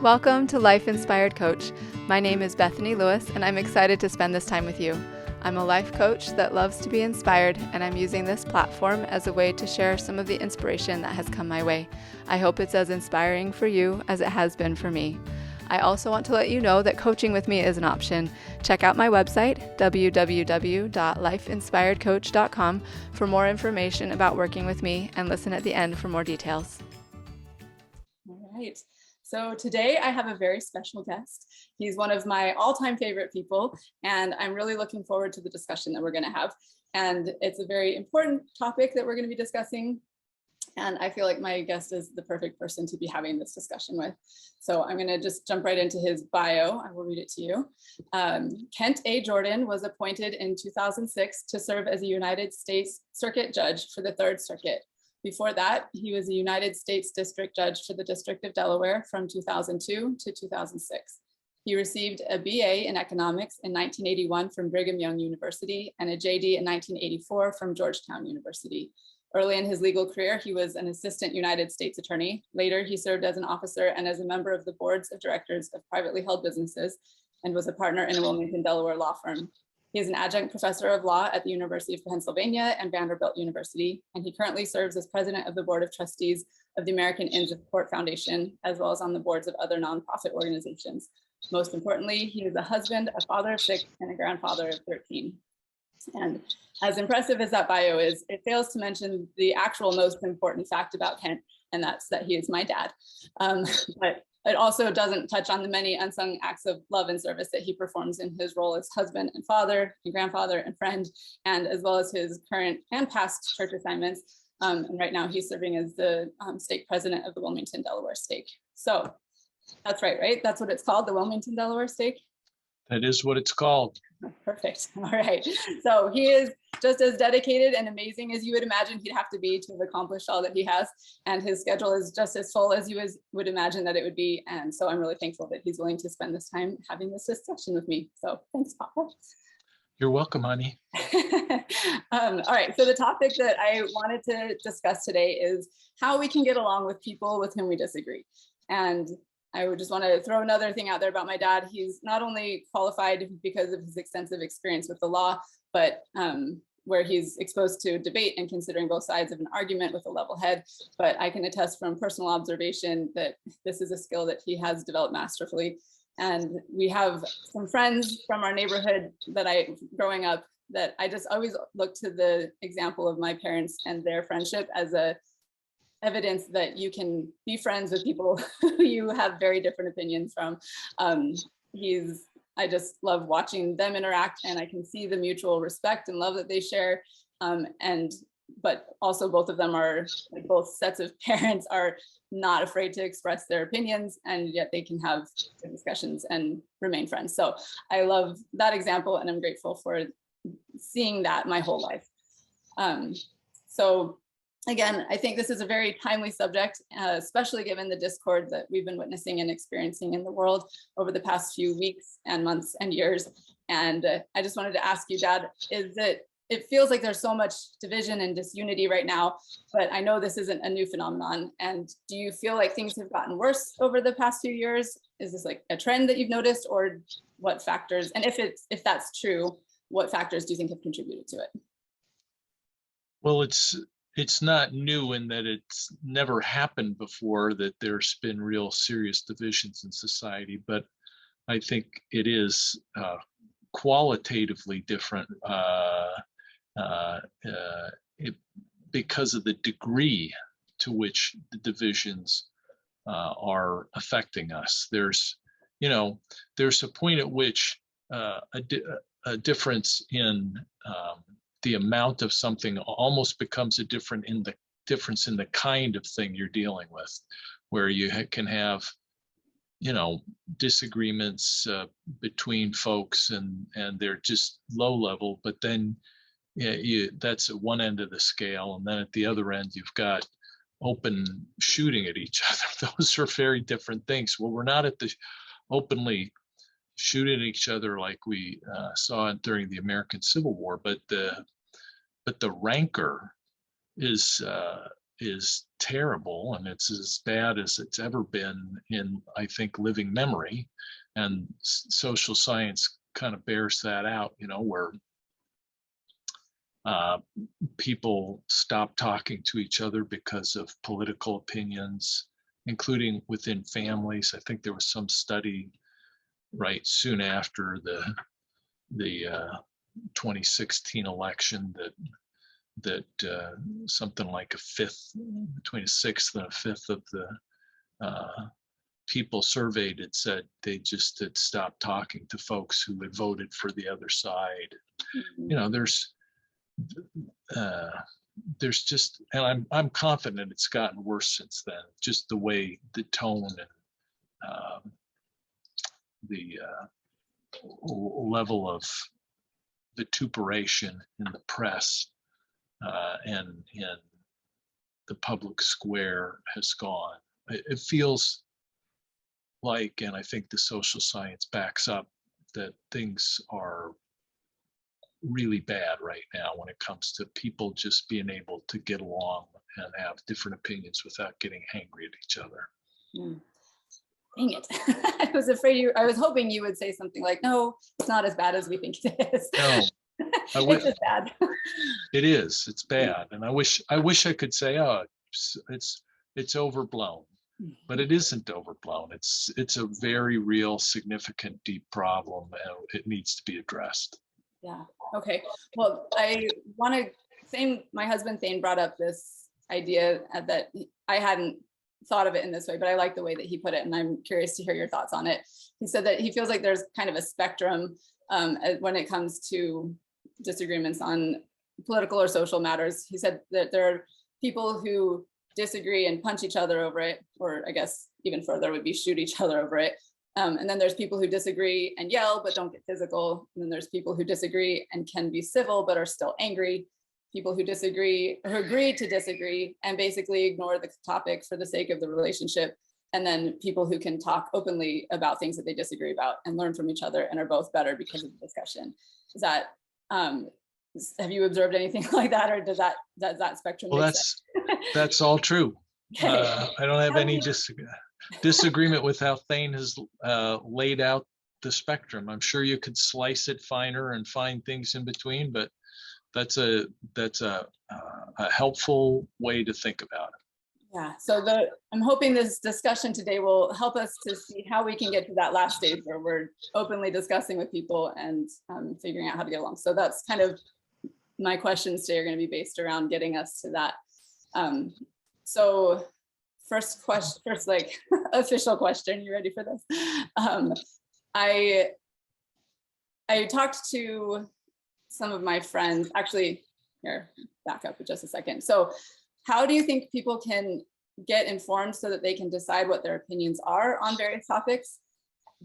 Welcome to Life Inspired Coach. My name is Bethany Lewis, and I'm excited to spend this time with you. I'm a life coach that loves to be inspired, and I'm using this platform as a way to share some of the inspiration that has come my way. I hope it's as inspiring for you as it has been for me. I also want to let you know that coaching with me is an option. Check out my website, www.lifeinspiredcoach.com, for more information about working with me, and listen at the end for more details. All right. So today I have a very special guest. He's one of my all-time favorite people, and I'm really looking forward to the discussion that we're going to have. And it's a very important topic that we're going to be discussing. And I feel like my guest is the perfect person to be having this discussion with. So I'm going to just jump right into his bio. I will read it to you. Kent A. Jordan was appointed in 2006 to serve as a United States Circuit Judge for the Third Circuit. Before that, he was a United States District Judge for the District of Delaware from 2002 to 2006. He received a BA in economics in 1981 from Brigham Young University and a JD in 1984 from Georgetown University. Early in his legal career, he was an assistant United States attorney. Later, he served as an officer and as a member of the boards of directors of privately held businesses and was a partner in a Wilmington, Delaware law firm. He is an adjunct professor of law at the University of Pennsylvania and Vanderbilt University, and he currently serves as president of the board of trustees of the American Inns of Court Foundation, as well as on the boards of other nonprofit organizations. Most importantly, he is a husband, a father of 6, and a grandfather of 13. And as impressive as that bio is, it fails to mention the actual most important fact about Kent, and that's that he is my dad. But it also doesn't touch on the many unsung acts of love and service that he performs in his role as husband and father and grandfather and friend, and as well as his current and past church assignments. And right now he's serving as the stake president of the Wilmington, Delaware stake. So that's right? That's what it's called, the Wilmington, Delaware stake? That is what it's called. Perfect. All right. So he is just as dedicated and amazing as you would imagine he'd have to be to have accomplished all that he has. And his schedule is just as full as you would imagine that it would be. And so I'm really thankful that he's willing to spend this time having this discussion with me. So thanks, Papa. You're welcome, honey. All right. So the topic that I wanted to discuss today is how we can get along with people with whom we disagree. And I would just want to throw another thing out there about my dad. He's not only qualified because of his extensive experience with the law, but where he's exposed to debate and considering both sides of an argument with a level head. But I can attest from personal observation that this is a skill that he has developed masterfully. And we have some friends from our neighborhood that growing up, that I just always look to the example of my parents and their friendship as a evidence that you can be friends with people who you have very different opinions from. I just love watching them interact, and I can see the mutual respect and love that they share. But also both of them are, like, both sets of parents are not afraid to express their opinions, and yet they can have discussions and remain friends. So I love that example, and I'm grateful for seeing that my whole life. So again, I think this is a very timely subject, especially given the discord that we've been witnessing and experiencing in the world over the past few weeks and months and years. And I just wanted to ask you, Dad, it feels like there's so much division and disunity right now, but I know this isn't a new phenomenon. And do you feel like things have gotten worse over the past few years? Is this like a trend that you've noticed, or what factors? And if that's true, what factors do you think have contributed to it? Well, it's not new in that it's never happened before that there's been real serious divisions in society, but I think it is qualitatively different because of the degree to which the divisions are affecting us. There's a point at which a difference in the amount of something almost becomes a difference in the kind of thing you're dealing with, where you can have disagreements between folks and they're just low level, but then that's at one end of the scale, and then at the other end you've got open shooting at each other. Those are very different things. Well, we're not at the openly shooting at each other like we saw during the American Civil War, but the rancor is is terrible, and it's as bad as it's ever been in, I think, living memory. And social science kind of bears that out, where people stop talking to each other because of political opinions, including within families. I think there was some study right soon after the 2016 election that something like between a sixth and a fifth of the people surveyed had said they just had stopped talking to folks who had voted for the other side. Mm-hmm. There's just, and I'm confident it's gotten worse since then. Just the way the tone and the level of vituperation in the press and in the public square has gone. It feels like, and I think the social science backs up, that things are really bad right now when it comes to people just being able to get along and have different opinions without getting angry at each other. Dang it. I was hoping you would say something like, no, it's not as bad as we think it is. No, It's just bad. It is. It's bad. And I wish I could say, oh, it's overblown, but it isn't overblown. It's a very real, significant, deep problem, and it needs to be addressed. Yeah. Okay. Well, my husband Thane brought up this idea that I hadn't thought of it in this way, but I like the way that he put it, and I'm curious to hear your thoughts on it. He said that he feels like there's kind of a spectrum when it comes to disagreements on political or social matters. He said that there are people who disagree and punch each other over it, or I guess even further would be shoot each other over it. And then there's people who disagree and yell but don't get physical. And then there's people who disagree and can be civil but are still angry. People who disagree or agree to disagree and basically ignore the topic for the sake of the relationship. And then people who can talk openly about things that they disagree about and learn from each other and are both better because of the discussion. Is that, have you observed anything like that, or does that spectrum? Well, that's all true. Okay. I don't have any disagreement with how Thane has laid out the spectrum. I'm sure you could slice it finer and find things in between, but that's a helpful way to think about it. Yeah, so I'm hoping this discussion today will help us to see how we can get to that last stage where we're openly discussing with people and figuring out how to get along. So that's kind of my questions today are going to be based around getting us to that. So first like official question, you ready for this? I talked to some of my friends, actually, here, back up for just a second. So how do you think people can get informed so that they can decide what their opinions are on various topics?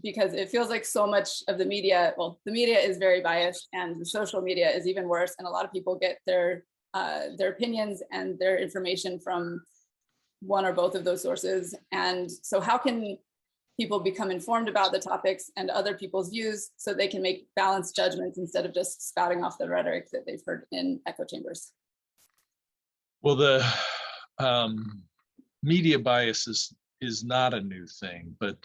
Because it feels like so much of the media, well, the media is very biased and the social media is even worse. And a lot of people get their opinions and their information from one or both of those sources. And so how can people become informed about the topics and other people's views so they can make balanced judgments instead of just spouting off the rhetoric that they've heard in echo chambers? Well, the media bias is not a new thing, but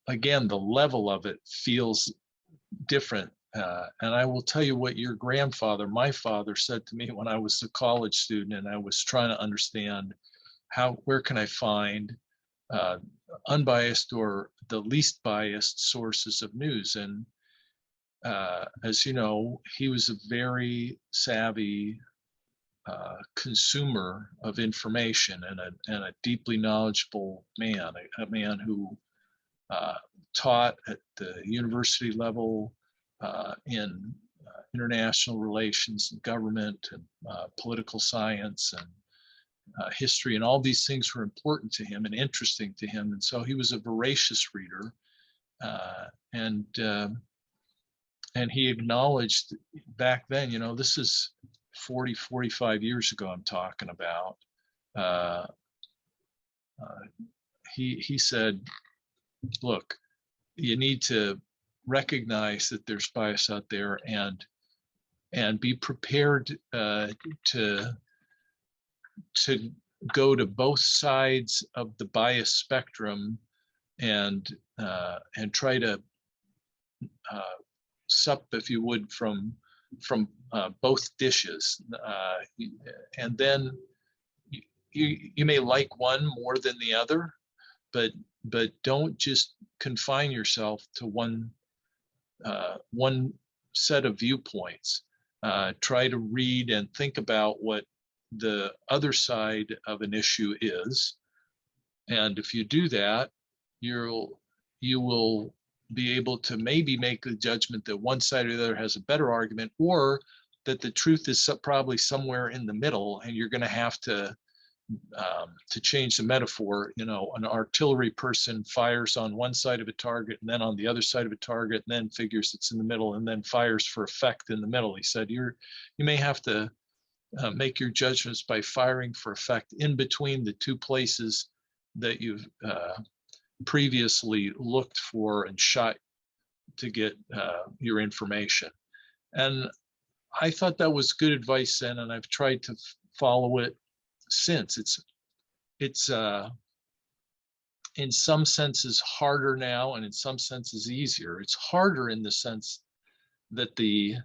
again, the level of it feels different. And I will tell you what your grandfather, my father, said to me when I was a college student and I was trying to understand where can I find unbiased or the least biased sources of news. And as you know, he was a very savvy consumer of information and a deeply knowledgeable man, a man who taught at the university level in international relations and government and political science and history, and all these things were important to him and interesting to him. And so he was a voracious reader, and he acknowledged back then, this is 45 years ago I'm talking about. He said, look, you need to recognize that there's bias out there, and and be prepared to go to both sides of the bias spectrum and try to sup, if you would, from both dishes, and then you may like one more than the other, but don't just confine yourself to one set of viewpoints. Try to read and think about what the other side of an issue is, and if you do that, you will be able to maybe make the judgment that one side or the other has a better argument, or that the truth is probably somewhere in the middle, and you're going to have to change the metaphor. You know, an artillery person fires on one side of a target and then on the other side of a target, and then figures it's in the middle, and then fires for effect in the middle. He said you may have to make your judgments by firing for effect in between the two places that you've previously looked for and shot to get your information. And I thought that was good advice then, and I've tried to follow it since. It's in some senses harder now, and in some senses easier. It's harder in the sense that the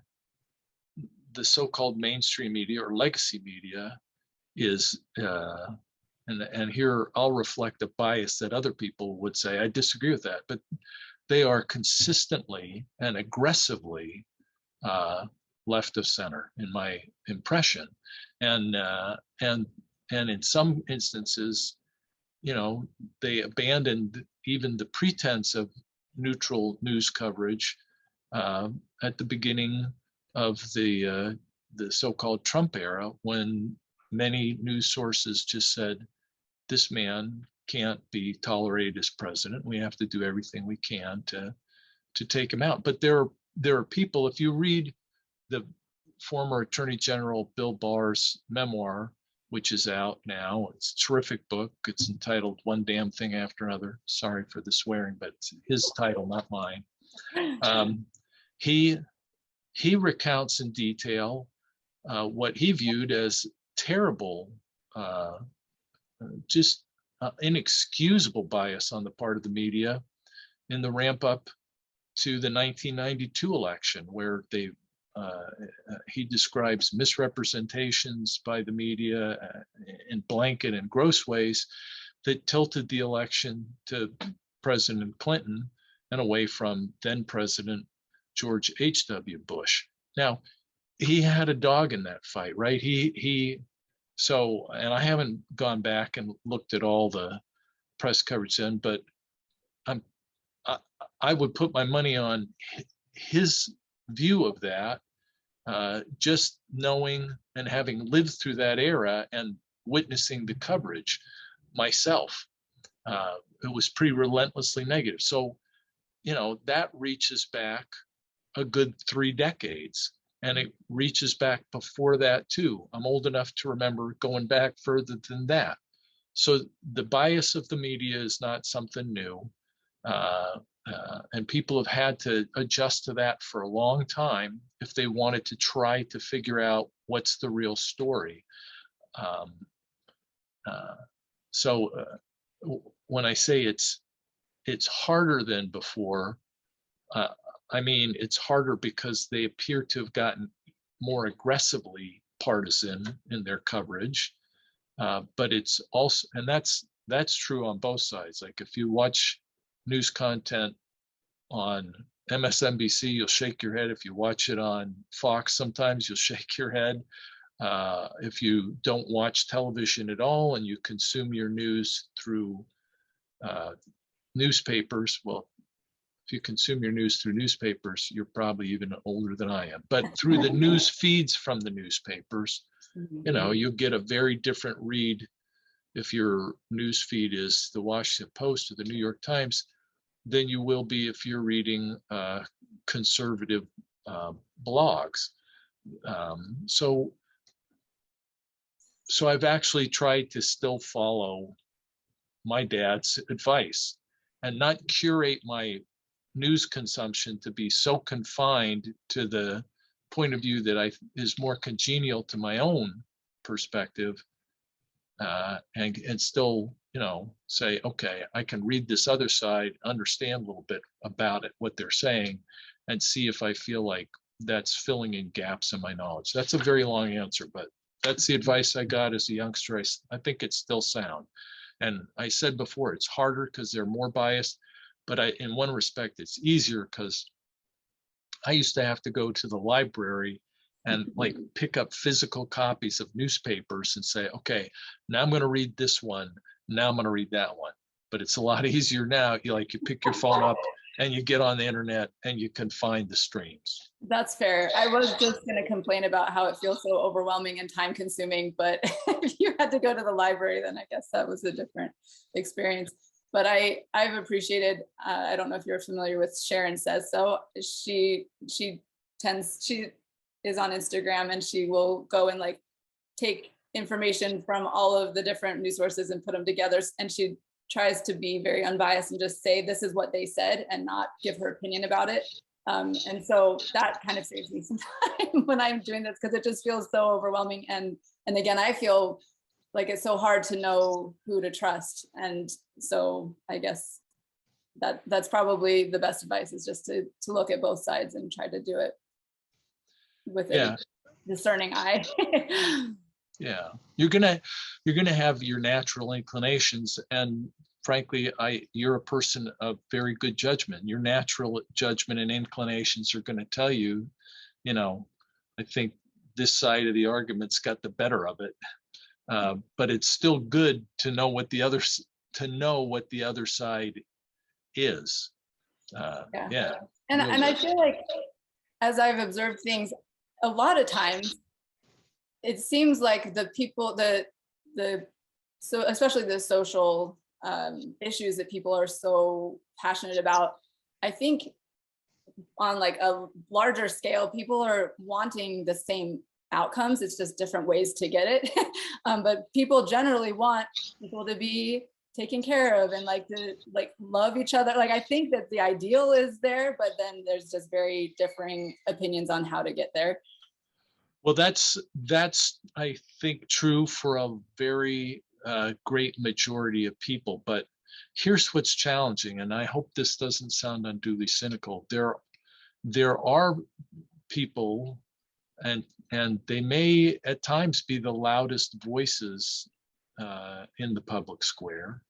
so-called mainstream media or legacy media is and here I'll reflect a bias that other people would say I disagree with that, but they are consistently and aggressively left of center, in my impression, and in some instances, you know, they abandoned even the pretense of neutral news coverage at the beginning of the so-called Trump era, when many news sources just said, this man can't be tolerated as president. We have to do everything we can to take him out. But there are people, if you read the former Attorney General Bill Barr's memoir, which is out now, it's a terrific book. It's entitled One Damn Thing After Another. Sorry for the swearing, but it's his title, not mine. He recounts in detail what he viewed as terrible, just inexcusable bias on the part of the media in the ramp up to the 1992 election, where he describes misrepresentations by the media in blanket and gross ways that tilted the election to President Clinton and away from then President George H.W. Bush. Now, he had a dog in that fight, right? So, and I haven't gone back and looked at all the press coverage then, but I would put my money on his view of that, just knowing and having lived through that era and witnessing the coverage myself. It was pretty relentlessly negative. So, you know, that reaches back a good 3 decades, and it reaches back before that too. I'm old enough to remember going back further than that. So the bias of the media is not something new. And people have had to adjust to that for a long time if they wanted to try to figure out what's the real story. So when I say it's harder than before, I mean, it's harder because they appear to have gotten more aggressively partisan in their coverage. But it's also, and that's true on both sides. Like if you watch news content on MSNBC, you'll shake your head. If you watch it on Fox, sometimes you'll shake your head. If you don't watch television at all and you consume your news through newspapers, well, if you consume your news through newspapers, you're probably even older than I am. But through the news feeds from the newspapers, you know, you get a very different read if your news feed is the Washington Post or the New York Times than you will be if you're reading conservative blogs. So I've actually tried to still follow my dad's advice and not curate my news consumption to be so confined to the point of view that is more congenial to my own perspective, and still, say, okay, I can read this other side, understand a little bit about it, what they're saying, and see if I feel like that's filling in gaps in my knowledge. That's a very long answer, but that's the advice I got as a youngster. I think it's still sound. And I said before, it's harder because they're more biased, but in one respect, it's easier because I used to have to go to the library and like pick up physical copies of newspapers and say, okay, now I'm going to read this one. Now I'm going to read that one. But it's a lot easier now. You pick your phone up and you get on the internet and you can find the streams. That's fair. I was just going to complain about how it feels so overwhelming and time consuming, but if you had to go to the library, then I guess that was a different experience. But I've appreciated, I don't know if you're familiar with Sharon Says So. She is on Instagram, and she will go and like take information from all of the different news sources and put them together. And she tries to be very unbiased and just say, this is what they said, and not give her opinion about it. And so that kind of saves me some time when I'm doing this, because it just feels so overwhelming. And again, I feel like it's so hard to know who to trust. And so I guess that's probably the best advice, is just to look at both sides and try to do it with a discerning eye. Yeah, you're gonna have your natural inclinations, and frankly, you're a person of very good judgment. Your natural judgment and inclinations are going to tell you, I think this side of the argument's got the better of it. But it's still good to know what the other side is. Yeah. And I feel like, as I've observed things, a lot of times it seems like the people, so especially the social issues that people are so passionate about, I think on like a larger scale, people are wanting the same outcomes. It's just different ways to get it. But people generally want people to be taken care of and to love each other. I think that the ideal is there, but then there's just very differing opinions on how to get there. Well, that's I think true for a very great majority of people. But here's what's challenging, and I hope this doesn't sound unduly cynical. There are people, and they may at times be the loudest voices in the public square,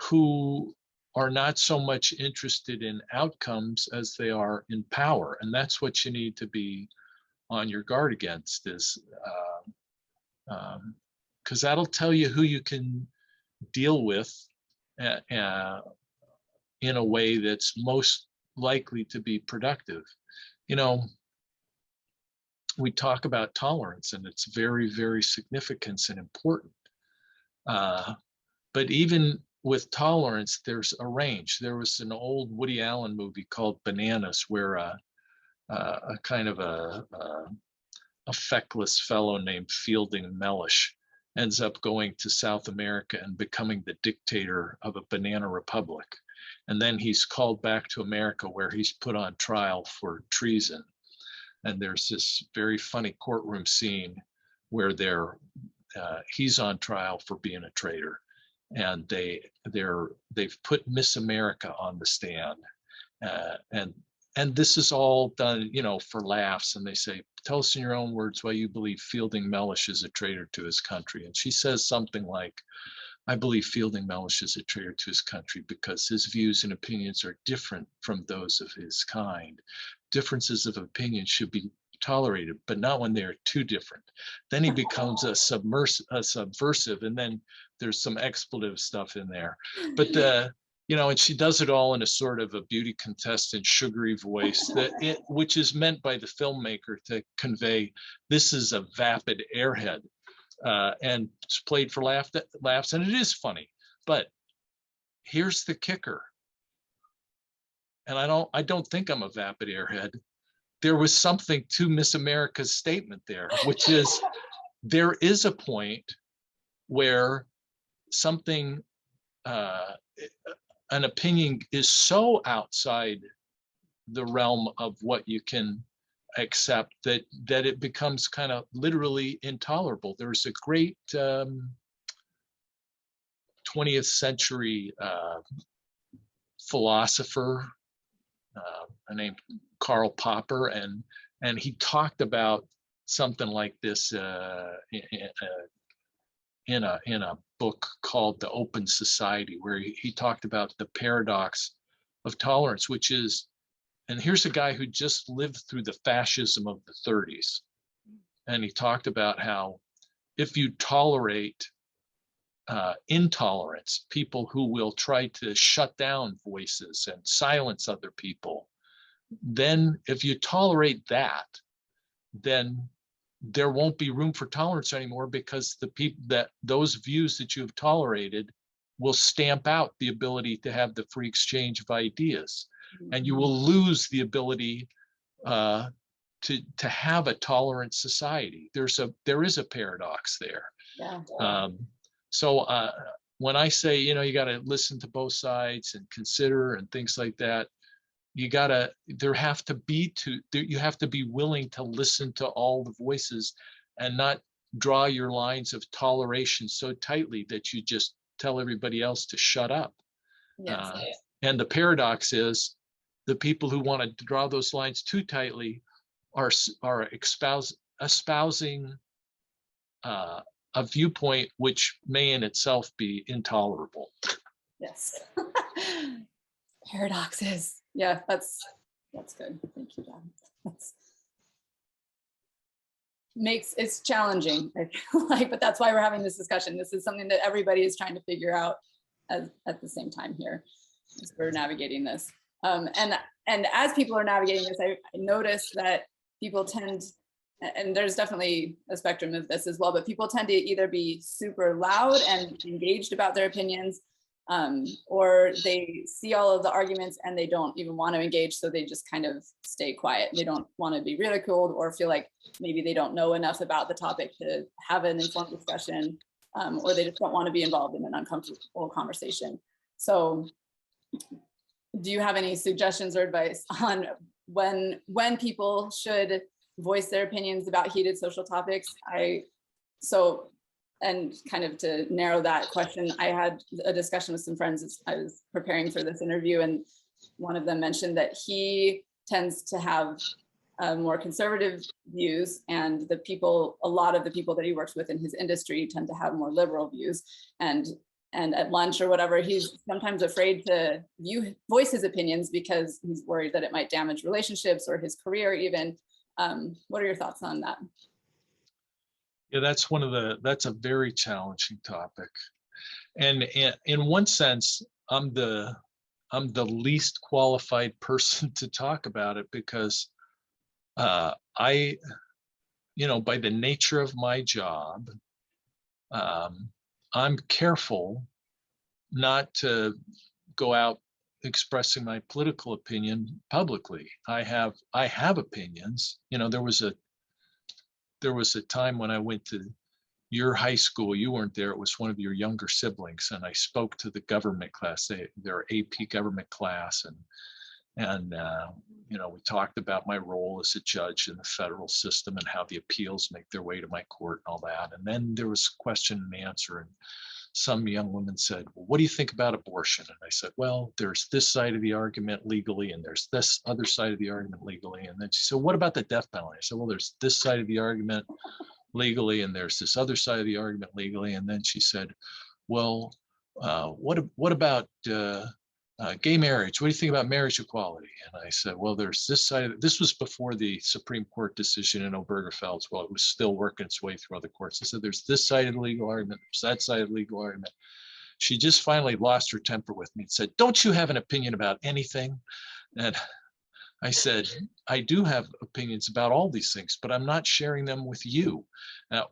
who are not so much interested in outcomes as they are in power. And that's what you need to be on your guard against, is because that'll tell you who you can deal with in a way that's most likely to be productive. We talk about tolerance, and it's very, very significant and important. But even with tolerance, there's a range. There was an old Woody Allen movie called Bananas, where a kind of a feckless fellow named Fielding Mellish ends up going to South America and becoming the dictator of a banana republic. And then he's called back to America, where he's put on trial for treason. And there's this very funny courtroom scene where he's on trial for being a traitor, and they've put Miss America on the stand, and this is all done, for laughs. And they say, "Tell us in your own words why you believe Fielding Mellish is a traitor to his country." And she says something like, "I believe Fielding Mellish is a traitor to his country because his views and opinions are different from those of his kind. Differences of opinion should be tolerated, but not when they are too different." Then he becomes a subversive, and then there's some expletive stuff in there. But and she does it all in a sort of a beauty contestant, sugary voice, which is meant by the filmmaker to convey this is a vapid airhead, and it's played for laughs, and it is funny. But here's the kicker. And I don't think I'm a vapid airhead. There was something to Miss America's statement there, which is there is a point where something, an opinion is so outside the realm of what you can accept that it becomes kind of literally intolerable. There's a great 20th century philosopher named Karl Popper, and he talked about something like this in a book called The Open Society, where he talked about the paradox of tolerance, which is, and here's a guy who just lived through the fascism of the 30s, and he talked about how if you tolerate intolerance, people who will try to shut down voices and silence other people, then if you tolerate that, then there won't be room for tolerance anymore, because the people that those views that you have tolerated will stamp out the ability to have the free exchange of ideas, and you will lose the ability to have a tolerant society. There is a paradox there. Yeah. So when I say, you got to listen to both sides and consider and things like that, you have to be willing to listen to all the voices and not draw your lines of toleration so tightly that you just tell everybody else to shut up. Yes. And the paradox is the people who want to draw those lines too tightly are espousing a viewpoint which may in itself be intolerable. Yes. Paradoxes. Yeah, that's good. Thank you, Dad. It's challenging, I feel like, but that's why we're having this discussion. This is something that everybody is trying to figure out at the same time here as we're navigating this. And as people are navigating this, I noticed that people tend, and there's definitely a spectrum of this as well, but people tend to either be super loud and engaged about their opinions, or they see all of the arguments and they don't even want to engage, so they just kind of stay quiet. They don't want to be ridiculed or feel like maybe they don't know enough about the topic to have an informed discussion, or they just don't want to be involved in an uncomfortable conversation. So do you have any suggestions or advice on when people should voice their opinions about heated social topics? And kind of to narrow that question, I had a discussion with some friends as I was preparing for this interview, and one of them mentioned that he tends to have more conservative views, and a lot of the people that he works with in his industry tend to have more liberal views. And at lunch or whatever, he's sometimes afraid to voice his opinions because he's worried that it might damage relationships or his career even. What are your thoughts on that? Yeah, that's a very challenging topic. And in one sense, I'm the least qualified person to talk about it, because by the nature of my job, I'm careful not to go out expressing my political opinion publicly. I have opinions. There was a time when I went to your high school. You weren't there. It was one of your younger siblings, and I spoke to the government class, their AP government class, and we talked about my role as a judge in the federal system and how the appeals make their way to my court and all that. And then there was question and answer, and some young woman said, well, what do you think about abortion? And I said, well, there's this side of the argument legally, and there's this other side of the argument legally. And then she said, what about the death penalty? I said, well, there's this side of the argument legally, and there's this other side of the argument legally. And then she said, well, what about gay marriage? What do you think about marriage equality? And I said, well, there's this side of it. This was before the Supreme Court decision in Obergefell. Well, it was still working its way through other courts. I said, there's this side of the legal argument, there's that side of the legal argument. She just finally lost her temper with me and said, don't you have an opinion about anything? And I said, I do have opinions about all these things, but I'm not sharing them with you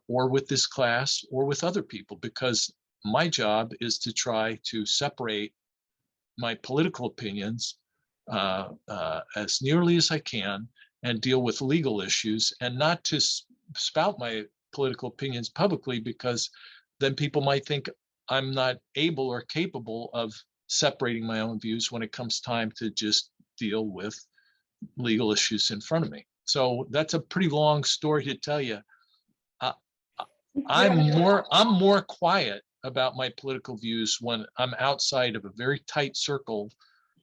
or with this class or with other people, because my job is to try to separate my political opinions as nearly as I can and deal with legal issues, and not to spout my political opinions publicly, because then people might think I'm not able or capable of separating my own views when it comes time to just deal with legal issues in front of me. So that's a pretty long story to tell you. Uh, Yeah. I'm more quiet about my political views when I'm outside of a very tight circle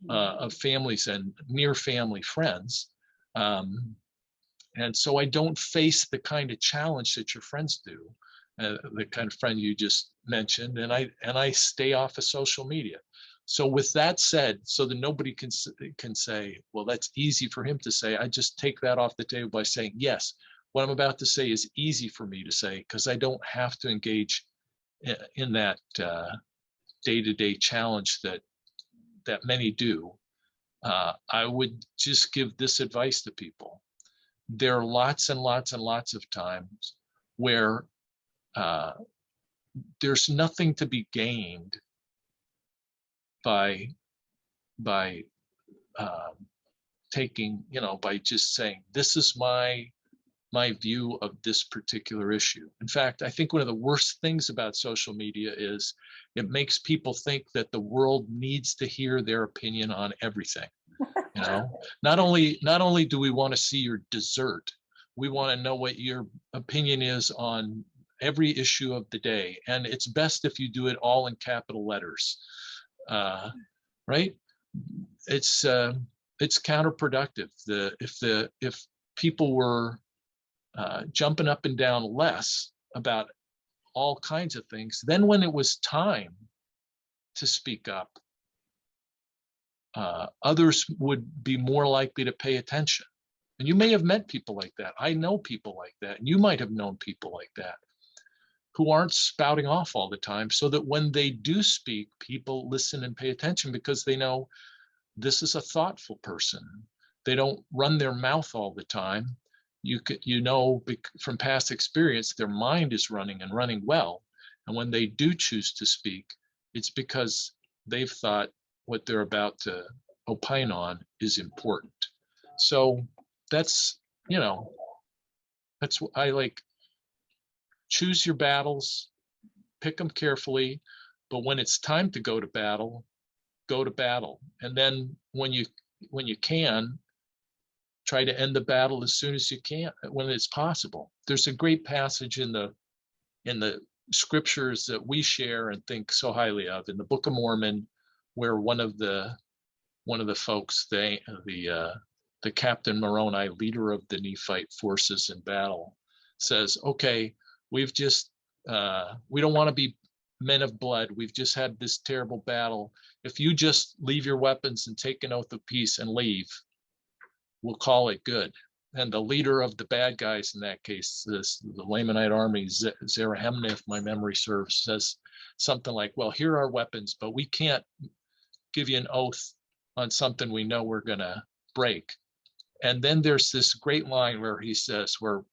of families and near family friends. And so I don't face the kind of challenge that your friends do, the kind of friend you just mentioned, and I stay off of social media. So with that said, so that nobody can say, well, that's easy for him to say, I just take that off the table by saying, yes, what I'm about to say is easy for me to say because I don't have to engage in that day-to-day challenge that many do. I would just give this advice to people. There are lots and lots and lots of times where there's nothing to be gained by taking, by just saying, this is my view of this particular issue. In fact, I think one of the worst things about social media is it makes people think that the world needs to hear their opinion on everything. Not only do we want to see your dessert, we want to know what your opinion is on every issue of the day, and it's best if you do it all in capital letters, right? It's counterproductive. If people were jumping up and down less about all kinds of things, then when it was time to speak up, others would be more likely to pay attention. And you may have met people like that. I know people like that. And you might have known people like that who aren't spouting off all the time, so that when they do speak, people listen and pay attention because they know this is a thoughtful person. They don't run their mouth all the time. From past experience, their mind is running and running well. And when they do choose to speak, it's because they've thought what they're about to opine on is important. So that's what I like. Choose your battles, pick them carefully, but when it's time to go to battle, go to battle. And then when you can, try to end the battle as soon as you can, when it's possible. There's a great passage in the scriptures that we share and think so highly of in the Book of Mormon, where one of the folks, the Captain Moroni, leader of the Nephite forces in battle, says, okay, we don't want to be men of blood. We've just had this terrible battle. If you just leave your weapons and take an oath of peace and leave, we'll call it good. And the leader of the bad guys in that case, the Lamanite army, Zarahemna, if my memory serves, says something like, well, here are weapons, but we can't give you an oath on something we know we're going to break. And then there's this great line where he says, where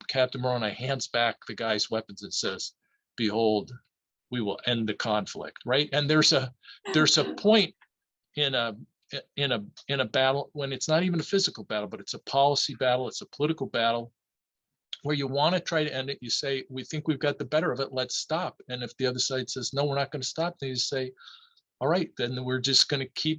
Captain Moroni hands back the guy's weapons and says, behold, we will end the conflict, right? And there's a point in a battle when it's not even a physical battle, but it's a policy battle, it's a political battle, where you want to try to end it. You say, we think we've got the better of it, let's stop. And if the other side says, no, we're not going to stop, then you say, all right, then we're just going to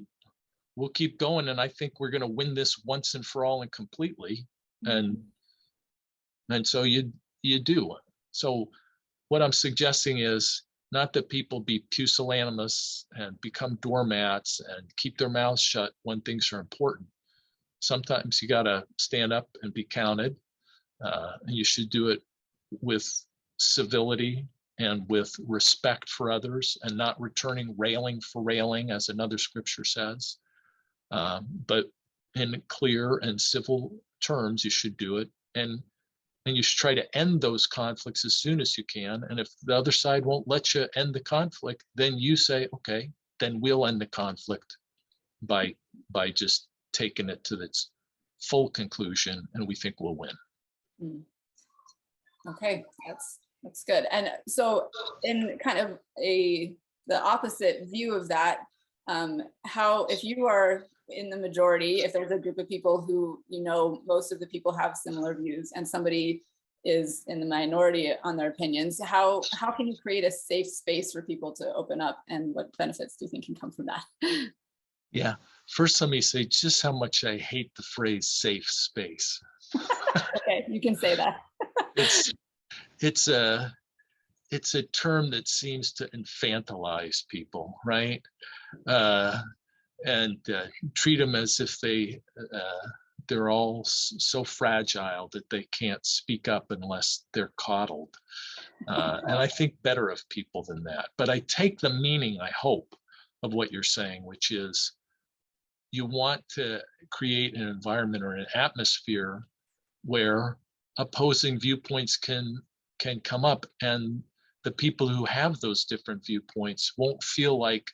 we'll keep going. And I think we're going to win this once and for all and completely. And so you do. So what I'm suggesting is not that people be pusillanimous and become doormats and keep their mouths shut when things are important. Sometimes you got to stand up and be counted. And you should do it with civility and with respect for others, and not returning railing for railing, as another scripture says. But in clear and civil terms, you should do it. And you should try to end those conflicts as soon as you can. And if the other side won't let you end the conflict, then you say, okay, then we'll end the conflict by just taking it to its full conclusion, and we think we'll win. Okay, that's good. And so in kind of the opposite view of that, how, if you are in the majority, if there's a group of people who, most of the people have similar views, and somebody is in the minority on their opinions, how can you create a safe space for people to open up, and what benefits do you think can come from that? Yeah. First, let me say just how much I hate the phrase safe space. Okay, you can say that. It's it's a it's a term that seems to infantilize people, right? Uh, and treat them as if they're all so fragile that they can't speak up unless they're coddled. And I think better of people than that. But I take the meaning, I hope, of what you're saying, which is you want to create an environment or an atmosphere where opposing viewpoints can come up, and the people who have those different viewpoints won't feel like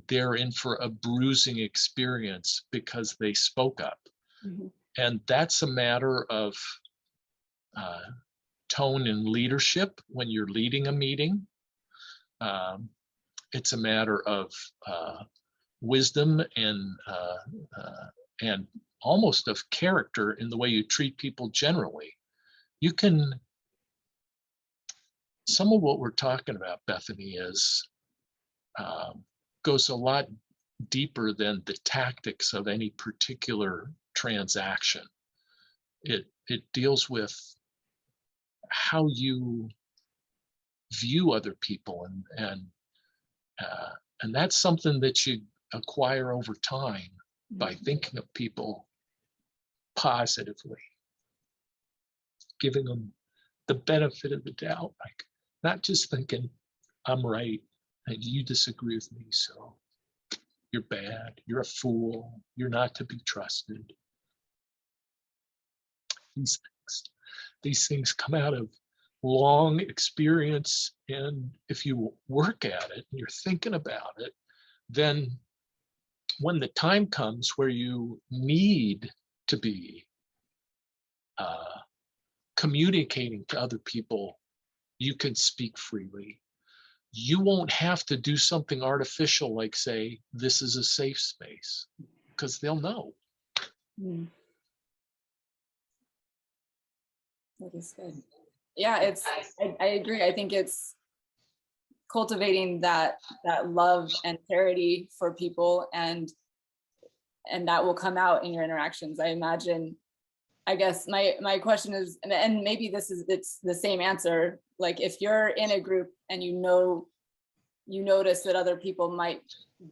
they're in for a bruising experience because they spoke up. Mhm. And that's a matter of uh, tone and leadership when you're leading a meeting. Um, it's a matter of wisdom and almost of character in the way you treat people generally. You can, some of what we're talking about, Bethany, is goes a lot deeper than the tactics of any particular transaction. It deals with how you view other people, and that's something that you acquire over time by thinking of people positively, giving them the benefit of the doubt, like not just thinking I'm right and you disagree with me, so you're bad, you're a fool, you're not to be trusted. These things, these things come out of long experience, and if you work at it and you're thinking about it, then when the time comes where you need to be uh, communicating to other people, you can speak freely. You won't have to do something artificial like say, this is a safe space, because they'll know. Mm. That is good. Yeah, it's, I agree. I think it's cultivating that love and charity for people, and that will come out in your interactions. I imagine, I guess my question is, and maybe it's the same answer, like if you're in a group and you notice that other people might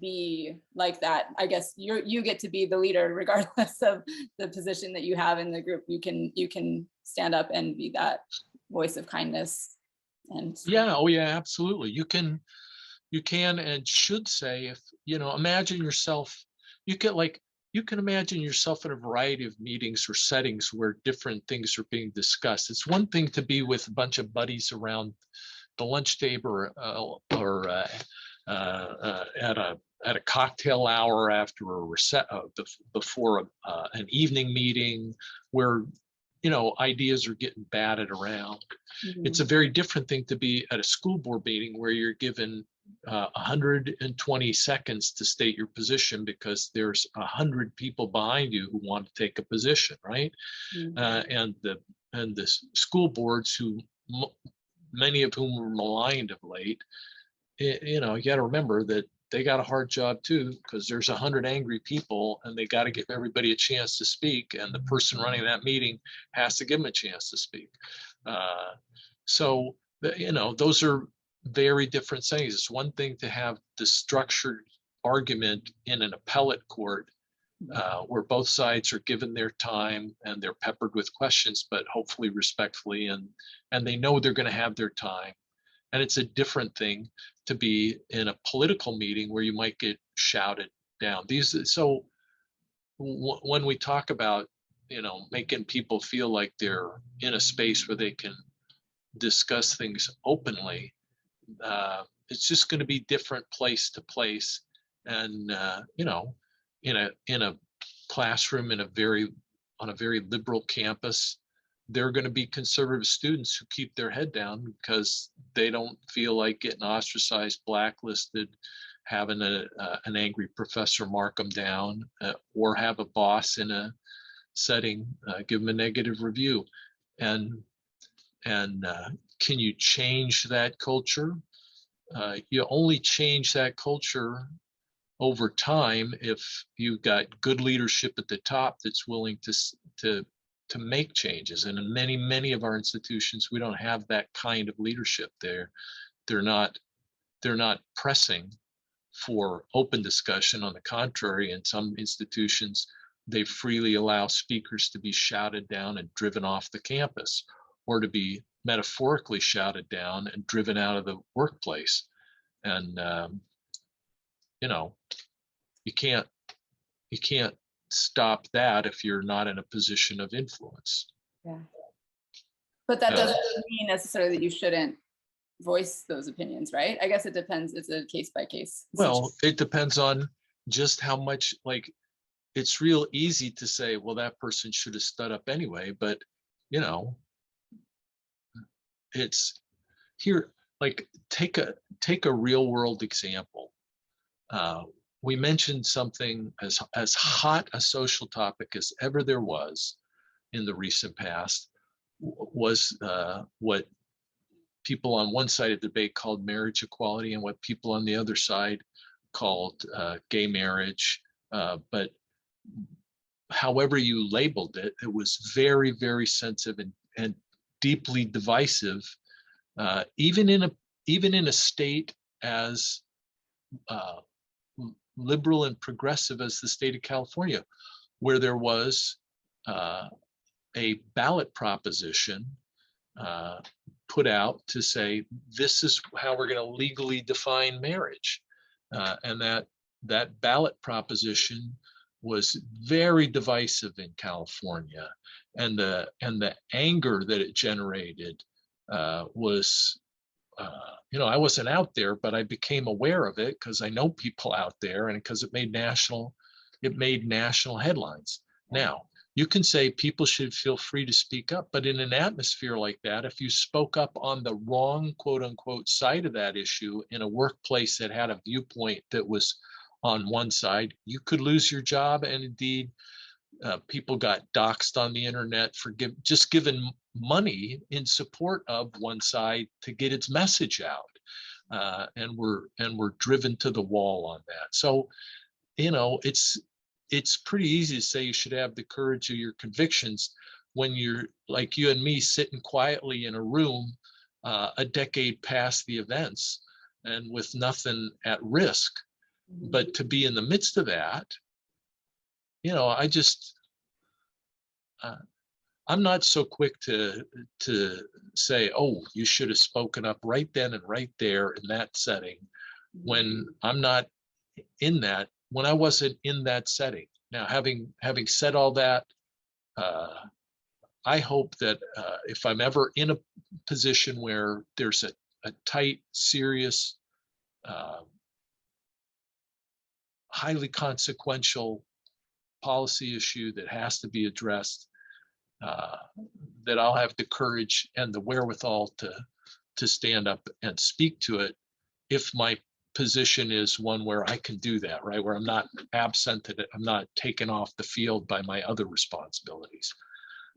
be like that, I guess you get to be the leader regardless of the position that you have in the group. You can stand up and be that voice of kindness. And Yeah, oh yeah, absolutely. You can and should say, if imagine yourself, you can like you can imagine yourself in a variety of meetings or settings where different things are being discussed. It's one thing to be with a bunch of buddies around the lunch table or at a cocktail hour after before an evening meeting where ideas are getting batted around. It's a very different thing to be at a school board meeting where you're given 120 seconds to state your position because there's 100 people behind you who want to take a position, right? And the school boards, who many of whom were maligned of late, you got to remember that they got a hard job too, because there's 100 angry people and they got to give everybody a chance to speak, and the person running that meeting has to give them a chance to speak. So those are very different things. It's one thing to have the structured argument in an appellate court where both sides are given their time and they're peppered with questions, but hopefully respectfully, and they know they're going to have their time. And it's a different thing to be in a political meeting where you might get shouted down. When we talk about, making people feel like they're in a space where they can discuss things openly, it's just going to be different place to place. And, in a classroom on a very liberal campus, there are going to be conservative students who keep their head down because they don't feel like getting ostracized, blacklisted, having an angry professor mark them down, or have a boss in a setting give them a negative review. And can you change that culture? You only change that culture over time, if you've got good leadership at the top that's willing to make changes, and in many of our institutions, we don't have that kind of leadership. They're not pressing for open discussion. On the contrary, in some institutions, they freely allow speakers to be shouted down and driven off the campus, or to be metaphorically shouted down and driven out of the workplace. And you know, you can't stop that if you're not in a position of influence. Yeah. But that doesn't mean necessarily that you shouldn't voice those opinions, right? I guess it depends. It's a case by case. Well, it depends on just how much, like, it's real easy to say, well, that person should have stood up anyway, but you know, it's here, like, take a real world example. We mentioned something as hot a social topic as ever there was in the recent past was what people on one side of the debate called marriage equality, and what people on the other side called gay marriage. But however you labeled it, it was very, very sensitive and deeply divisive, even in a state as liberal and progressive as the state of California, where there was a ballot proposition put out to say, this is how we're going to legally define marriage. And that ballot proposition was very divisive in California. And the anger that it generated was, I wasn't out there, but I became aware of it because I know people out there, and because it made national headlines. Now, you can say people should feel free to speak up, but in an atmosphere like that, if you spoke up on the wrong, quote unquote, side of that issue in a workplace that had a viewpoint that was on one side, you could lose your job. And indeed, people got doxxed on the internet for just giving money in support of one side to get its message out, and we're driven to the wall on that. So, it's pretty easy to say you should have the courage of your convictions when you're like you and me sitting quietly in a room a decade past the events and with nothing at risk. But to be in the midst of that, I just I'm not so quick to say, oh, you should have spoken up right then and right there in that setting, when I'm not in that, when I wasn't in that setting. Now, having said all that, I hope that if I'm ever in a position where there's a tight, serious, highly consequential policy issue that has to be addressed, that I'll have the courage and the wherewithal to stand up and speak to it, if my position is one where I can do that, right? Where I'm not absented, I'm not taken off the field by my other responsibilities.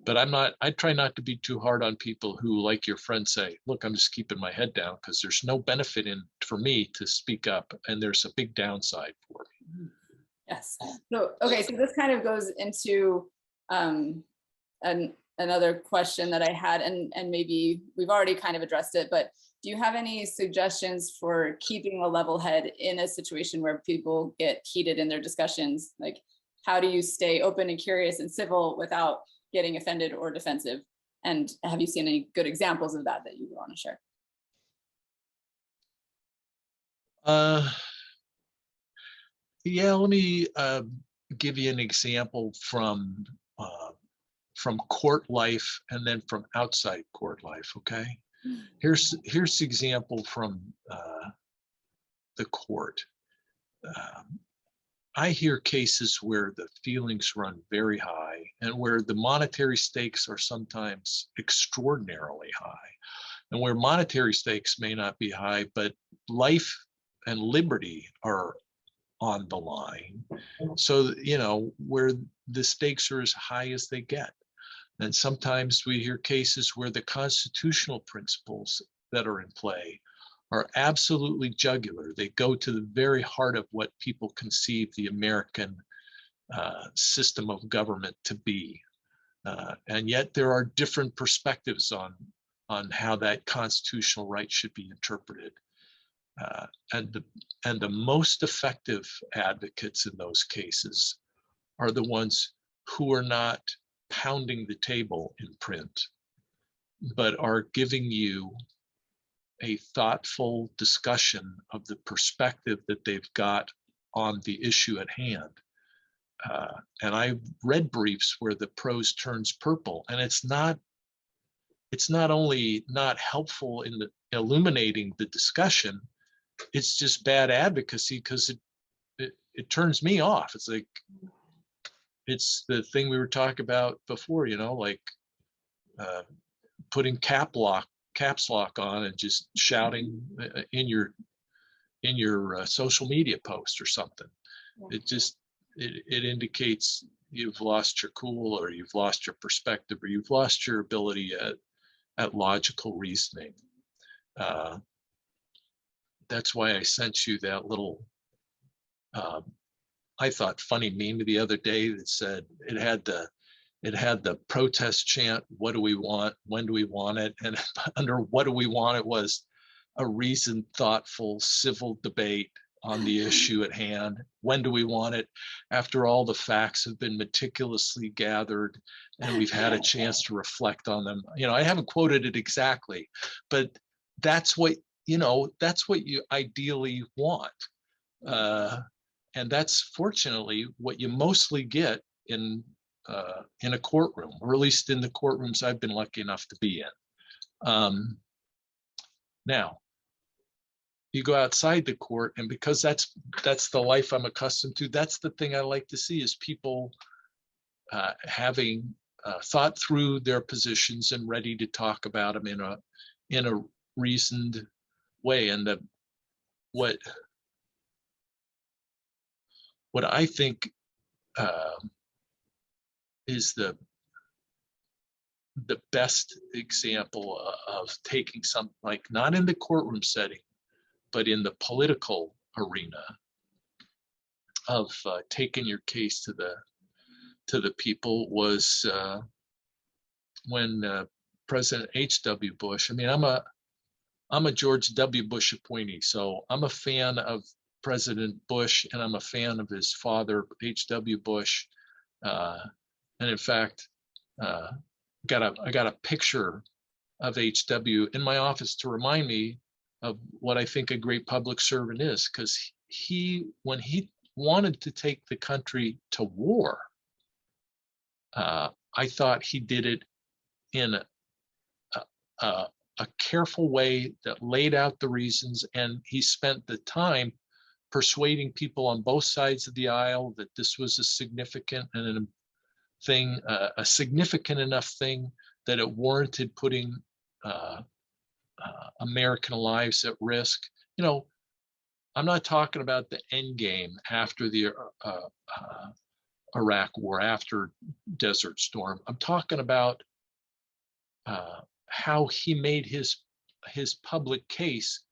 But I try not to be too hard on people who, like your friends, say, look, I'm just keeping my head down because there's no benefit for me to speak up, and there's a big downside for me. Yes. So, okay, so this kind of goes into another question that I had, and maybe we've already kind of addressed it, but do you have any suggestions for keeping a level head in a situation where people get heated in their discussions? Like, how do you stay open and curious and civil without getting offended or defensive? And have you seen any good examples of that you want to share? Yeah, let me give you an example from court life and then from outside court life, okay? Here's the example from the court. I hear cases where the feelings run very high and where the monetary stakes are sometimes extraordinarily high, and where monetary stakes may not be high, but life and liberty are on the line. So, where the stakes are as high as they get. And sometimes we hear cases where the constitutional principles that are in play are absolutely jugular. They go to the very heart of what people conceive the American system of government to be. And yet there are different perspectives on how that constitutional right should be interpreted. And the most effective advocates in those cases are the ones who are not pounding the table in print, but are giving you a thoughtful discussion of the perspective that they've got on the issue at hand. And I read briefs where the prose turns purple, and it's not only not helpful in the illuminating the discussion, it's just bad advocacy because it turns me off. It's like, it's the thing we were talking about before, like putting caps lock on and just shouting in your social media post or something. It indicates you've lost your cool, or you've lost your perspective, or you've lost your ability at logical reasoning. That's why I sent you that little, I thought, funny meme the other day that said it had the protest chant, "What do we want? When do we want it?" And under "What do we want?" it was a reasoned, thoughtful, civil debate on the issue at hand. When do we want it? After all the facts have been meticulously gathered and we've had a chance to reflect on them. I haven't quoted it exactly, but that's what you ideally want. And that's fortunately what you mostly get in a courtroom, or at least in the courtrooms I've been lucky enough to be in. Now, you go outside the court, and because that's the life I'm accustomed to, that's the thing I like to see, is people having thought through their positions and ready to talk about them in a reasoned way. And what I think is the best example of taking something, like, not in the courtroom setting, but in the political arena, of taking your case to the people, was when President H.W. Bush. I'm a George W. Bush appointee, so I'm a fan of President Bush, and I'm a fan of his father, H.W. Bush. And in fact, I got a picture of H.W. in my office to remind me of what I think a great public servant is, because when he wanted to take the country to war, I thought he did it in a careful way that laid out the reasons, and he spent the time persuading people on both sides of the aisle that this was a significant enough thing that it warranted putting American lives at risk. I'm not talking about the end game after the Iraq War, after Desert Storm. I'm talking about how he made his public case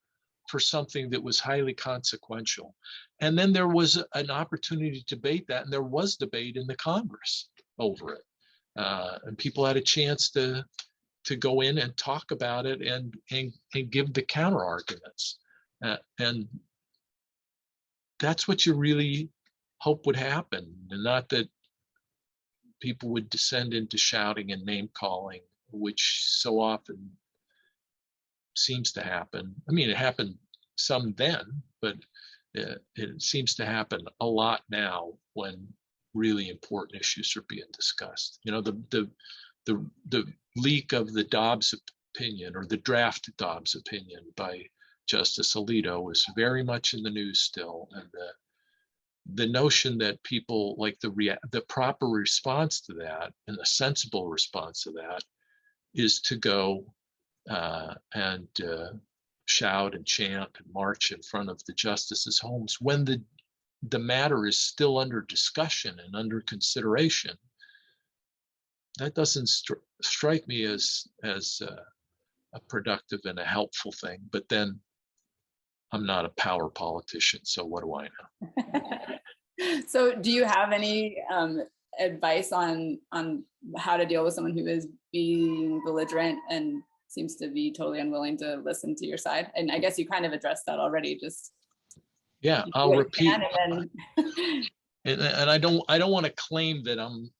for something that was highly consequential. And then there was an opportunity to debate that, and there was debate in the Congress over it. And people had a chance to go in and talk about it and give the counter arguments. And that's what you really hope would happen, and not that people would descend into shouting and name calling, which so often seems to happen. It happened some then, but it seems to happen a lot now when really important issues are being discussed. The leak of the Dobbs opinion, or the draft Dobbs opinion by Justice Alito, is very much in the news still. And the notion that people, like, the proper response to that, and the sensible response to that, is to go and shout and chant and march in front of the justices' homes when the matter is still under discussion and under consideration. That doesn't strike me as a productive and a helpful thing. But then I'm not a power politician, so what do I know? So do you have any advice on how to deal with someone who is being belligerent and seems to be totally unwilling to listen to your side? And I guess you kind of addressed that already, just Yeah, I'll repeat. And And I don't want to claim that I'm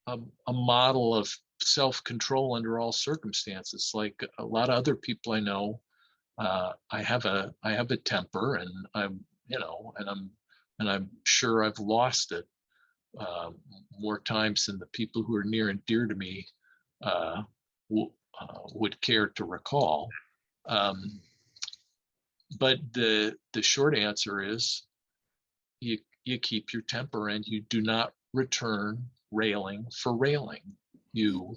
a model of self-control under all circumstances. Like a lot of other people I know, I have a temper, and I'm sure I've lost it more times than the people who are near and dear to me would care to recall. But the short answer is you keep your temper, and you do not return railing for railing. You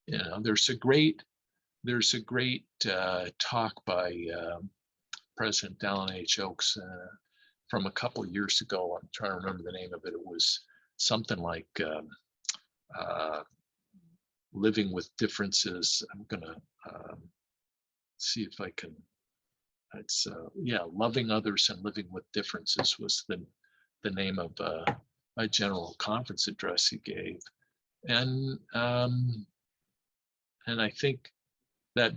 know, there's a great talk by President Dallin H. Oaks from a couple of years ago. I'm trying to remember the name of it. It was something like living with differences. I'm gonna see if I can. It's loving others and living with differences was the name of a general conference address he gave, and I think that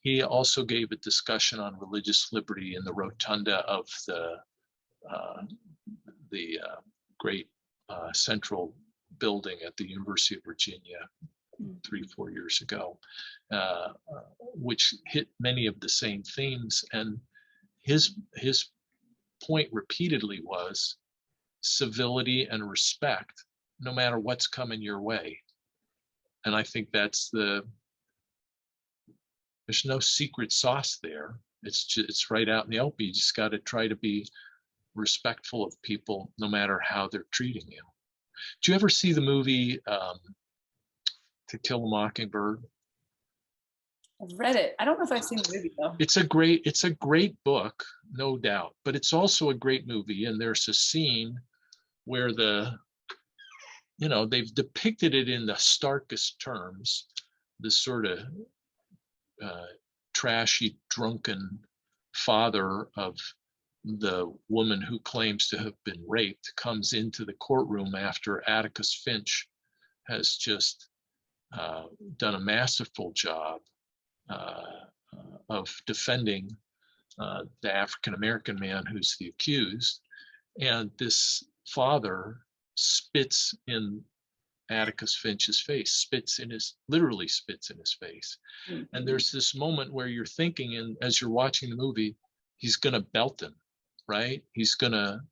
he also gave a discussion on religious liberty in the rotunda of the great central building at the University of Virginia 3-4 years ago, which hit many of the same themes. And his point repeatedly was civility and respect, no matter what's coming your way. And I think there's no secret sauce there. It's right out in the open. You just got to try to be respectful of people, no matter how they're treating you. Did you ever see the movie To Kill a Mockingbird? I've read it. I don't know if I've seen the movie though. It's a great book, no doubt, but it's also a great movie. And there's a scene where they've depicted it in the starkest terms. This sort of trashy, drunken father of the woman who claims to have been raped comes into the courtroom after Atticus Finch has just done a masterful job of defending the African-American man who's the accused. And this father spits in Atticus Finch's face, literally spits in his face. Mm-hmm. And there's this moment where you're thinking, and as you're watching the movie, he's gonna belt him, right? He's gonna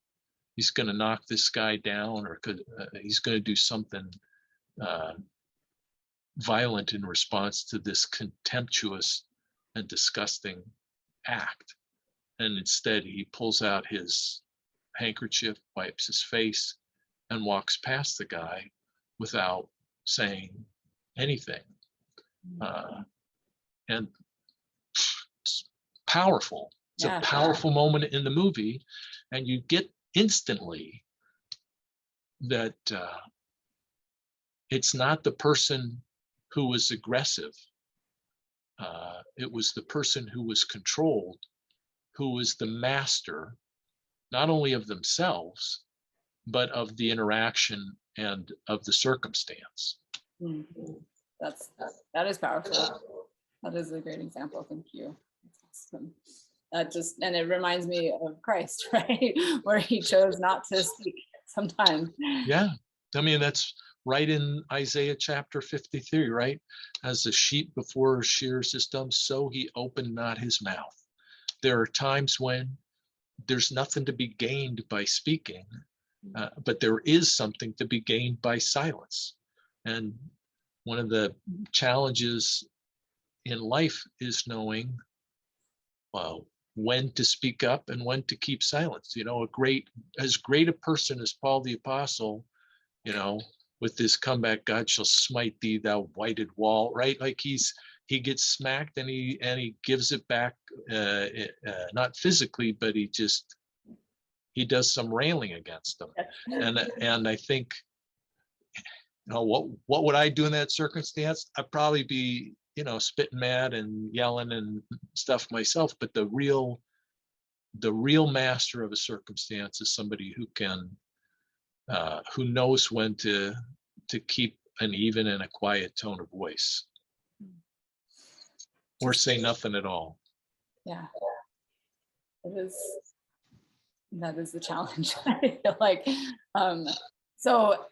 knock this guy down, or he's gonna do something violent in response to this contemptuous and disgusting act. And instead he pulls out his handkerchief, wipes his face, and walks past the guy without saying anything. And it's powerful. It's a powerful moment in the movie, and you get instantly that it's not the person who was aggressive. It was the person who was controlled, who was the master, not only of themselves, but of the interaction and of the circumstance. Mm-hmm. That is powerful. That is a great example. Thank you. That's awesome. And it reminds me of Christ, right? Where he chose not to speak sometimes. Yeah, I mean, that's right in Isaiah chapter 53, right? As the sheep before shears is dumb, so he opened not his mouth. There are times when there's nothing to be gained by speaking, but there is something to be gained by silence. And one of the challenges in life is knowing, well, when to speak up and when to keep silence. As great a person as Paul the Apostle, with this comeback, God shall smite thee, thou whited wall, right? Like he gets smacked and he gives it back, not physically, but he does some railing against them. And I think, what would I do in that circumstance? I'd probably be spitting mad and yelling and stuff myself, but the real master of a circumstance is somebody who can who knows when to keep an even and a quiet tone of voice, or say nothing at all. Yeah, that is the challenge. I feel like. So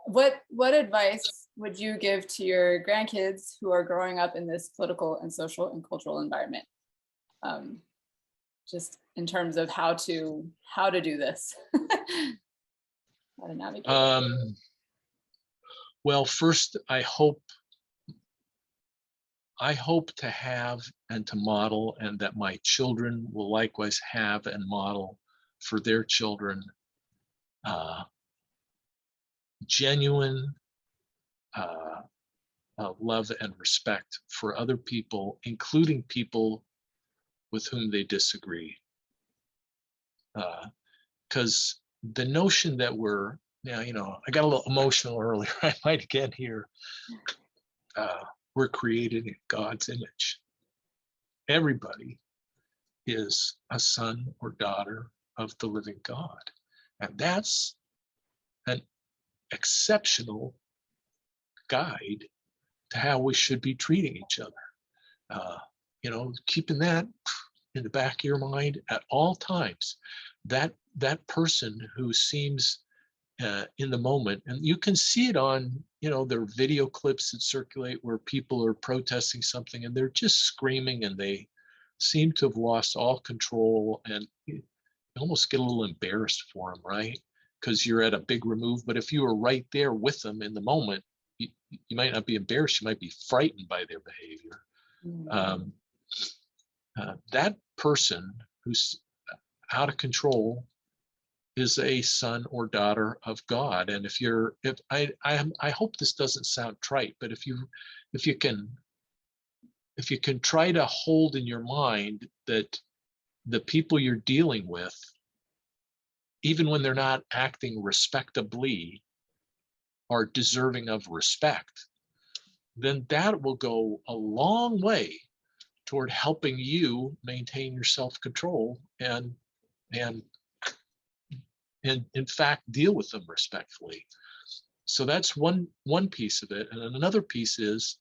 what advice would you give to your grandkids who are growing up in this political and social and cultural environment? Just in terms of how to do this, how to navigate. Well, first, I hope to have and to model, and that my children will likewise have and model for their children, genuine love and respect for other people, including people with whom they disagree. Because the notion that we're, I got a little emotional earlier, I might again here. We're created in God's image. Everybody is a son or daughter of the living God. And that's an exceptional guide to how we should be treating each other. Keeping that in the back of your mind at all times. That person who seems in the moment, and you can see it on, there are video clips that circulate where people are protesting something and they're just screaming and they seem to have lost all control, and you almost get a little embarrassed for them, right? Because you're at a big remove. But if you were right there with them in the moment, you might not be embarrassed, you might be frightened by their behavior. Mm-hmm. That person who's out of control is a son or daughter of God. And I hope this doesn't sound trite, but if you can try to hold in your mind that the people you're dealing with, even when they're not acting respectably, are deserving of respect, then that will go a long way toward helping you maintain your self-control and in fact deal with them respectfully. So that's one piece of it. And another piece is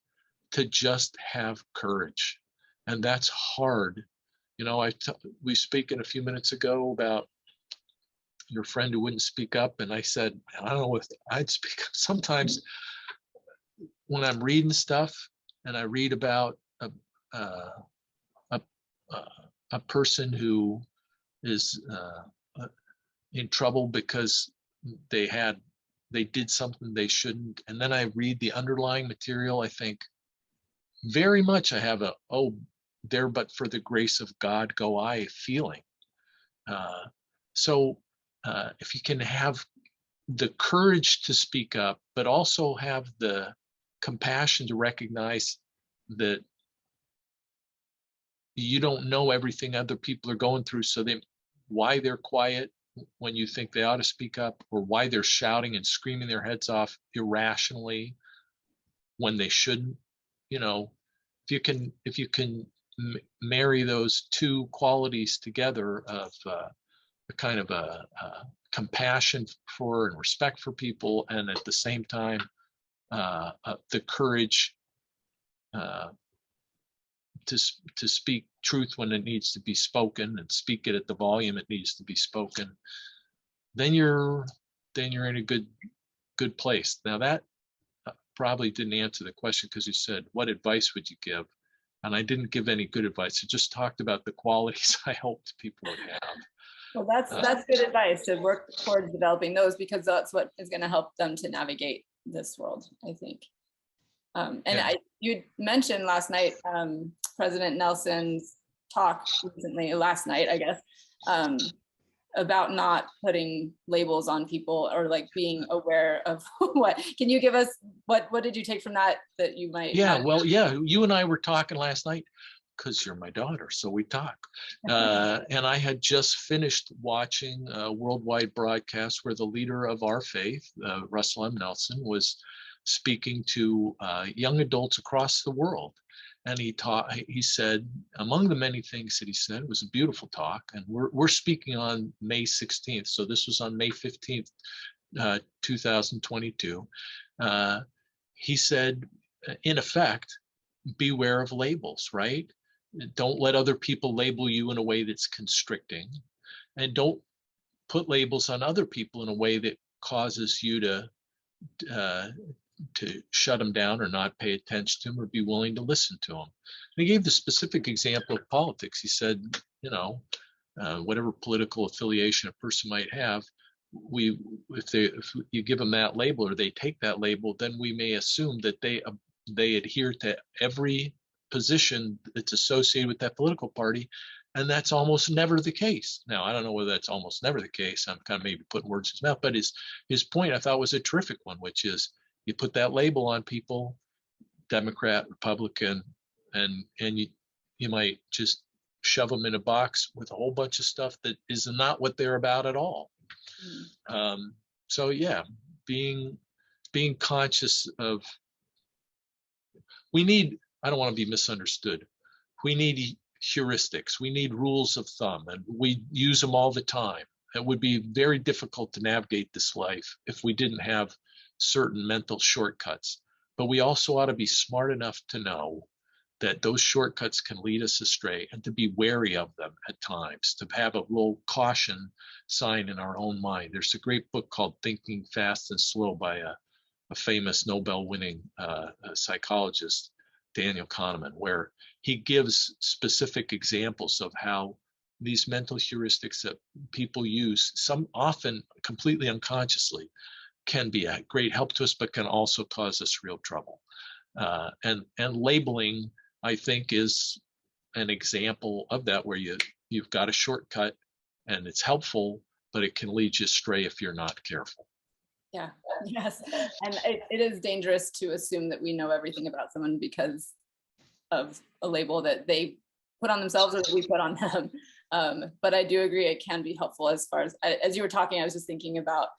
to just have courage. And that's hard. We speaking a few minutes ago about your friend who wouldn't speak up, and I said, I don't know if I'd speak up. Sometimes when I'm reading stuff and I read about a person who is in trouble because they did something they shouldn't, and then I read the underlying material, I think very much I have there but for the grace of God go I feeling. So if you can have the courage to speak up, but also have the compassion to recognize that you don't know everything other people are going through, so why they're quiet when you think they ought to speak up, or why they're shouting and screaming their heads off irrationally when they shouldn't. If you can marry those two qualities together of a kind of a compassion for and respect for people, and at the same time the courage to speak truth when it needs to be spoken, and speak it at the volume it needs to be spoken, then you're in a good place. Now that probably didn't answer the question, because you said, what advice would you give? And I didn't give any good advice. I just talked about the qualities I hoped people would have. Well, that's good advice, to work towards developing those, because that's what is going to help them to navigate this world, I think. You mentioned last night, President Nelson's talk recently, last night, I guess, about not putting labels on people, or like being aware of what. Can you give us what did you take from that you might? Yeah, well, yeah, you and I were talking last night, because you're my daughter, so we talk. And I had just finished watching a worldwide broadcast where the leader of our faith, Russell M. Nelson, was speaking to young adults across the world. and he said, among the many things that he said, it was a beautiful talk, and we're speaking on May 16th, so this was on May 15th, 2022. He said, in effect, beware of labels, right? Don't let other people label you in a way that's constricting, and don't put labels on other people in a way that causes you to shut them down or not pay attention to them or be willing to listen to them. And he gave the specific example of politics. He said, whatever political affiliation a person might have, if you give them that label or they take that label, then we may assume that they adhere to every position that's associated with that political party. And that's almost never the case. Now, I don't know whether that's almost never the case. I'm kind of maybe putting words in his mouth, but his point I thought was a terrific one, which is you put that label on people, Democrat, Republican, and you might just shove them in a box with a whole bunch of stuff that is not what they're about at all. So yeah, being conscious of, I don't want to be misunderstood. We need heuristics. We need rules of thumb, and we use them all the time. It would be very difficult to navigate this life if we didn't have certain mental shortcuts. But we also ought to be smart enough to know that those shortcuts can lead us astray, and to be wary of them at times, to have a little caution sign in our own mind. There's a great book called Thinking Fast and Slow by a famous Nobel-winning psychologist, Daniel Kahneman, where he gives specific examples of how these mental heuristics that people use, some often completely unconsciously, can be a great help to us, but can also cause us real trouble. And labeling, I think, is an example of that, where you've got a shortcut and it's helpful, but it can lead you astray if you're not careful. Yeah, yes. And it is dangerous to assume that we know everything about someone because of a label that they put on themselves or that we put on them. But I do agree it can be helpful. As you were talking, I was just thinking about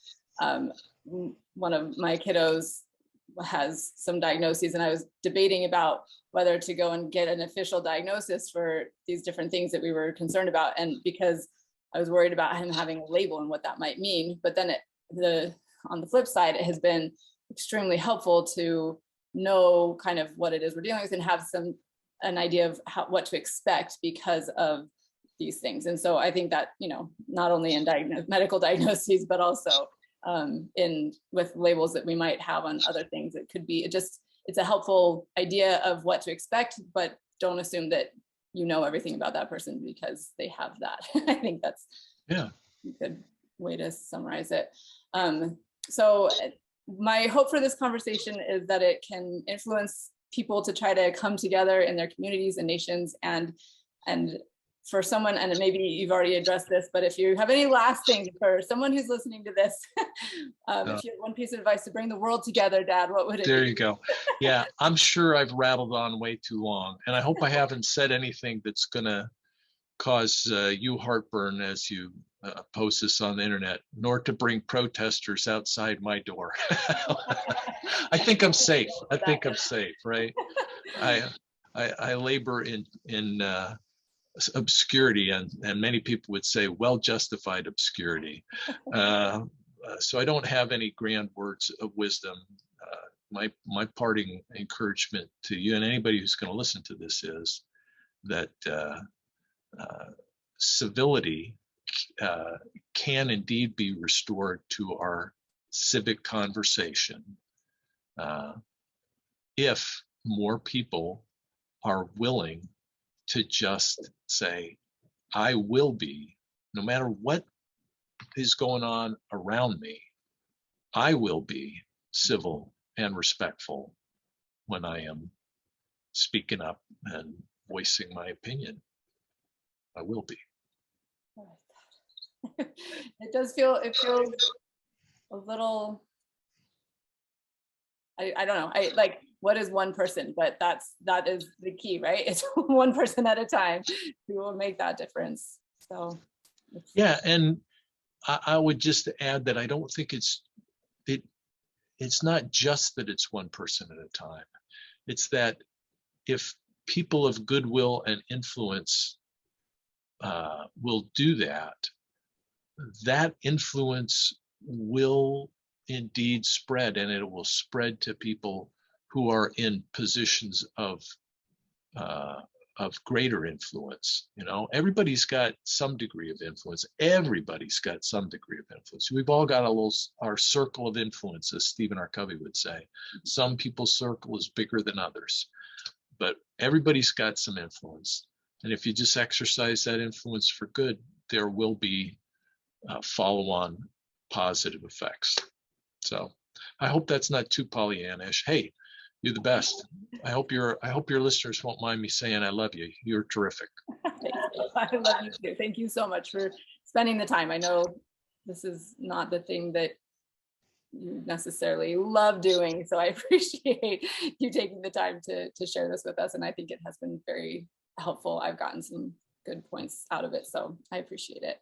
one of my kiddos has some diagnoses, and I was debating about whether to go and get an official diagnosis for these different things that we were concerned about. And because I was worried about him having a label and what that might mean. But then on the flip side, it has been extremely helpful to know kind of what it is we're dealing with and have an idea of what to expect because of these things. And so I think that, not only in medical diagnoses, but also with labels that we might have on other things, it could be it's a helpful idea of what to expect, but don't assume that you know everything about that person because they have that. I think that's a good way to summarize it. So my hope for this conversation is that it can influence people to try to come together in their communities and nations, and for someone, and maybe you've already addressed this, but if you have any last things for someone who's listening to this, if you had one piece of advice to bring the world together, Dad, what would it be? There you go. Yeah, I'm sure I've rattled on way too long, and I hope I haven't said anything that's going to cause you heartburn as you post this on the internet, nor to bring protesters outside my door. I think I'm safe. Right? I labor in obscurity, and many people would say well-justified obscurity. So I don't have any grand words of wisdom. My parting encouragement to you and anybody who's going to listen to this is that civility can indeed be restored to our civic conversation if more people are willing to just say, I will be, no matter what is going on around me, I will be civil and respectful when I am speaking up and voicing my opinion. I will be. It feels a little, I don't know, like, what is one person? But that is the key, right? It's one person at a time who will make that difference. So yeah, and I would just add that I don't think it's not just that it's one person at a time. It's that if people of goodwill and influence will do that, that influence will indeed spread, and it will spread to people who are in positions of greater influence. You know, everybody's got some degree of influence. Everybody's got some degree of influence. We've all got our circle of influence, as Stephen R. Covey would say. Some people's circle is bigger than others, but everybody's got some influence. And if you just exercise that influence for good, there will be follow-on positive effects. So I hope that's not too Pollyannish. Hey, you're the best. I hope your listeners won't mind me saying I love you. You're terrific. I love you too. Thank you so much for spending the time. I know this is not the thing that you necessarily love doing, so I appreciate you taking the time to share this with us, and I think it has been very helpful. I've gotten some good points out of it, so I appreciate it.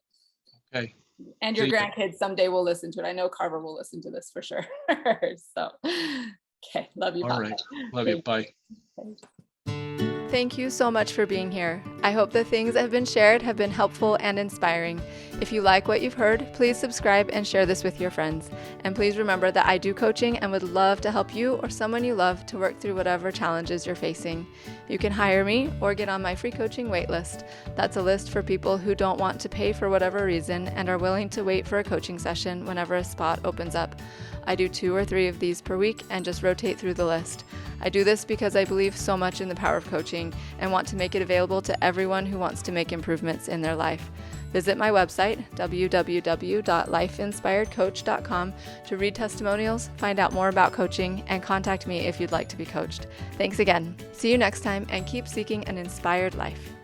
Okay. And your grandkids someday will listen to it. I know Carver will listen to this for sure. So, okay, love you. All right, love you. Bye. Thank you so much for being here. I hope the things that have been shared have been helpful and inspiring. If you like what you've heard, please subscribe and share this with your friends. And please remember that I do coaching and would love to help you or someone you love to work through whatever challenges you're facing. You can hire me or get on my free coaching waitlist. That's a list for people who don't want to pay for whatever reason and are willing to wait for a coaching session whenever a spot opens up. I do 2 or 3 of these per week and just rotate through the list. I do this because I believe so much in the power of coaching and want to make it available to everyone who wants to make improvements in their life. Visit my website, www.lifeinspiredcoach.com, to read testimonials, find out more about coaching, and contact me if you'd like to be coached. Thanks again. See you next time, and keep seeking an inspired life.